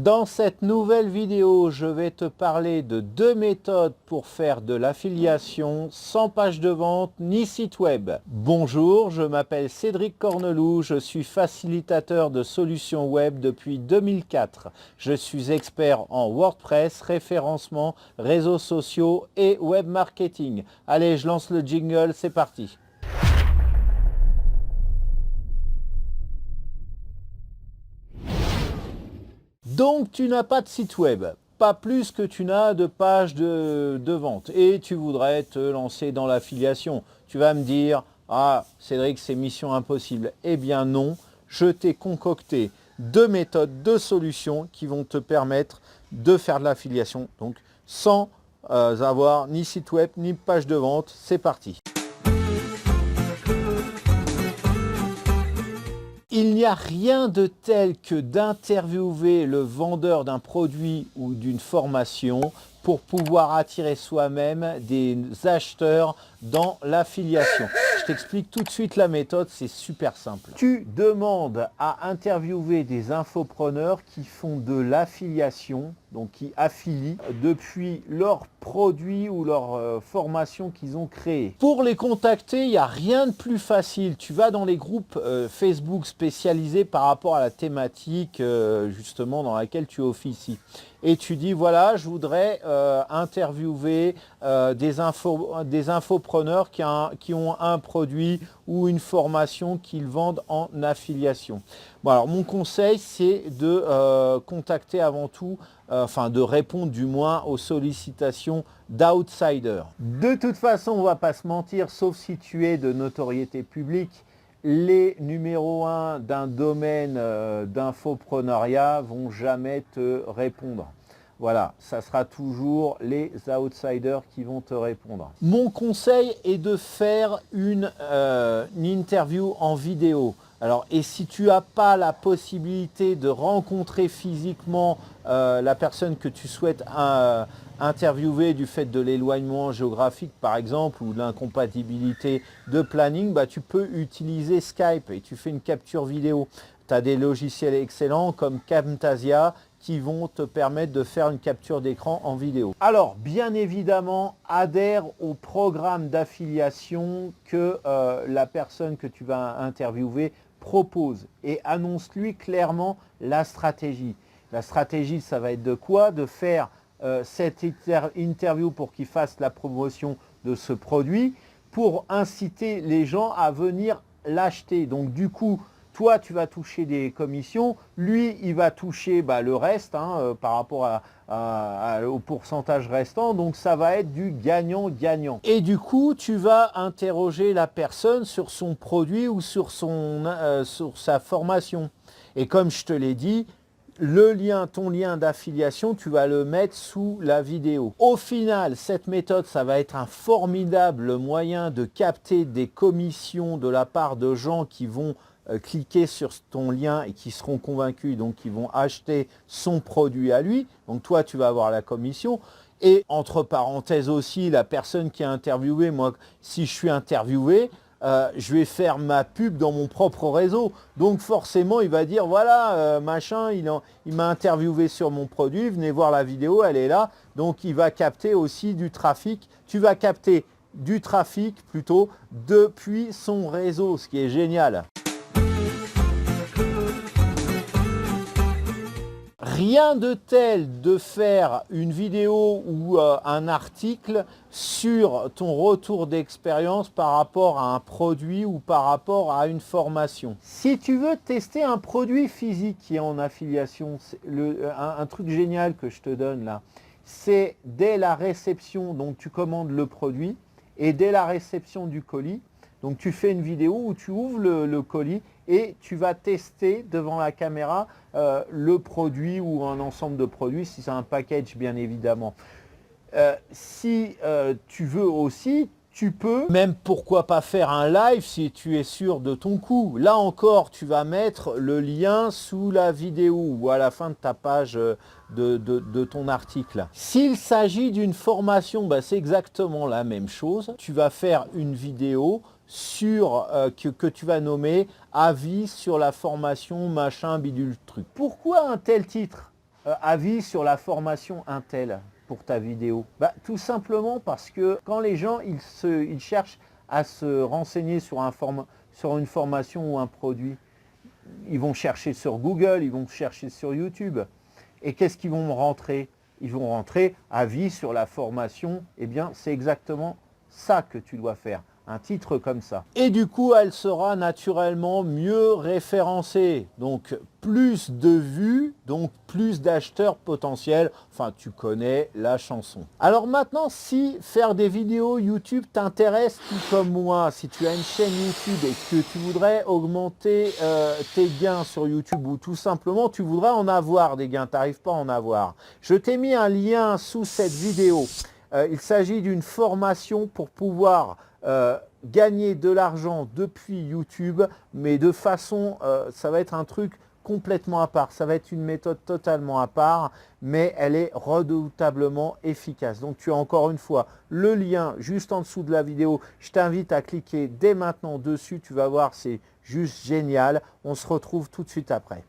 Dans cette nouvelle vidéo, je vais te parler de deux méthodes pour faire de l'affiliation sans page de vente ni site web. Bonjour, je m'appelle Cédric Corneloup, je suis facilitateur de solutions web depuis 2004. Je suis expert en WordPress, référencement, réseaux sociaux et web marketing. Allez, je lance le jingle, c'est parti. Donc tu n'as pas de site web, pas plus que tu n'as de page de vente et tu voudrais te lancer dans l'affiliation. Tu vas me dire, ah Cédric, c'est mission impossible. Eh bien non, je t'ai concocté deux méthodes, deux solutions qui vont te permettre de faire de l'affiliation, donc sans avoir ni site web ni page de vente. C'est parti. Il n'y a rien de tel que d'interviewer le vendeur d'un produit ou d'une formation pour pouvoir attirer soi-même des acheteurs dans l'affiliation. Je t'explique tout de suite la méthode, c'est super simple. Tu demandes à interviewer des infopreneurs qui font de l'affiliation, donc qui affilient depuis leur produit ou leur formation qu'ils ont créé. Pour les contacter, il n'y a rien de plus facile. Tu vas dans les groupes Facebook spécialisés par rapport à la thématique justement dans laquelle tu officies. Et tu dis, voilà, je voudrais interviewer des infopreneurs qui ont un produit ou une formation qu'ils vendent en affiliation. Bon, alors mon conseil, c'est de contacter avant tout, de répondre du moins aux sollicitations d'outsiders. De toute façon, on ne va pas se mentir, sauf si tu es de notoriété publique, les numéros 1 d'un domaine d'infopreneuriat vont jamais te répondre. Voilà, ça sera toujours les outsiders qui vont te répondre. Mon conseil est de faire une interview en vidéo. Alors, et si tu n'as pas la possibilité de rencontrer physiquement la personne que tu souhaites interviewer du fait de l'éloignement géographique par exemple ou de l'incompatibilité de planning, tu peux utiliser Skype et tu fais une capture vidéo. Tu as des logiciels excellents comme Camtasia qui vont te permettre de faire une capture d'écran en vidéo. Alors, bien évidemment, adhère au programme d'affiliation que la personne que tu vas interviewer propose et annonce-lui clairement la stratégie. La stratégie, ça va être de quoi? De faire cette interview pour qu'il fasse la promotion de ce produit, pour inciter les gens à venir l'acheter. Donc du coup, toi, tu vas toucher des commissions, lui, il va toucher le reste par rapport au pourcentage restant. Donc, ça va être du gagnant-gagnant. Et du coup, tu vas interroger la personne sur son produit ou sur sa formation. Et comme je te l'ai dit, ton lien d'affiliation, tu vas le mettre sous la vidéo. Au final, cette méthode, ça va être un formidable moyen de capter des commissions de la part de gens qui vont cliquer sur ton lien et qui seront convaincus, donc qui vont acheter son produit à lui. Donc toi, tu vas avoir la commission. Et entre parenthèses aussi, la personne qui est interviewée, moi, si je suis interviewé, je vais faire ma pub dans mon propre réseau. Donc forcément, il va dire, voilà, machin, il m'a interviewé sur mon produit, venez voir la vidéo, elle est là. Donc il va capter aussi du trafic. Tu vas capter du trafic plutôt depuis son réseau, ce qui est génial. Rien de tel de faire une vidéo ou un article sur ton retour d'expérience par rapport à un produit ou par rapport à une formation. Si tu veux tester un produit physique qui est en affiliation, un truc génial que je te donne là, c'est dès la réception, donc tu commandes le produit et dès la réception du colis, donc tu fais une vidéo où tu ouvres le colis et tu vas tester devant la caméra le produit ou un ensemble de produits, si c'est un package bien évidemment. Si tu veux aussi, tu peux même pourquoi pas faire un live si tu es sûr de ton coup. Là encore, tu vas mettre le lien sous la vidéo ou à la fin de ta page de ton article. S'il s'agit d'une formation, c'est exactement la même chose. Tu vas faire une vidéo que tu vas nommer avis sur la formation machin bidule truc. Pourquoi un tel titre? avis sur la formation Intel pour ta vidéo? Tout simplement parce que quand les gens ils cherchent à se renseigner sur une formation ou un produit, ils vont chercher sur Google, ils vont chercher sur YouTube. Et qu'est-ce qu'ils vont rentrer? Ils vont rentrer avis sur la formation. Eh bien, c'est exactement ça que tu dois faire. Un titre comme ça. Et du coup, elle sera naturellement mieux référencée. Donc, plus de vues, donc plus d'acheteurs potentiels. Enfin, tu connais la chanson. Alors maintenant, si faire des vidéos YouTube t'intéresse, tout comme moi, si tu as une chaîne YouTube et que tu voudrais augmenter tes gains sur YouTube ou tout simplement, tu voudrais en avoir des gains, tu n'arrives pas à en avoir. Je t'ai mis un lien sous cette vidéo. Il s'agit d'une formation pour pouvoir gagner de l'argent depuis YouTube, mais de façon, ça va être un truc complètement à part, ça va être une méthode totalement à part, mais elle est redoutablement efficace. Donc tu as encore une fois le lien juste en dessous de la vidéo, je t'invite à cliquer dès maintenant dessus, tu vas voir, c'est juste génial. On se retrouve tout de suite après.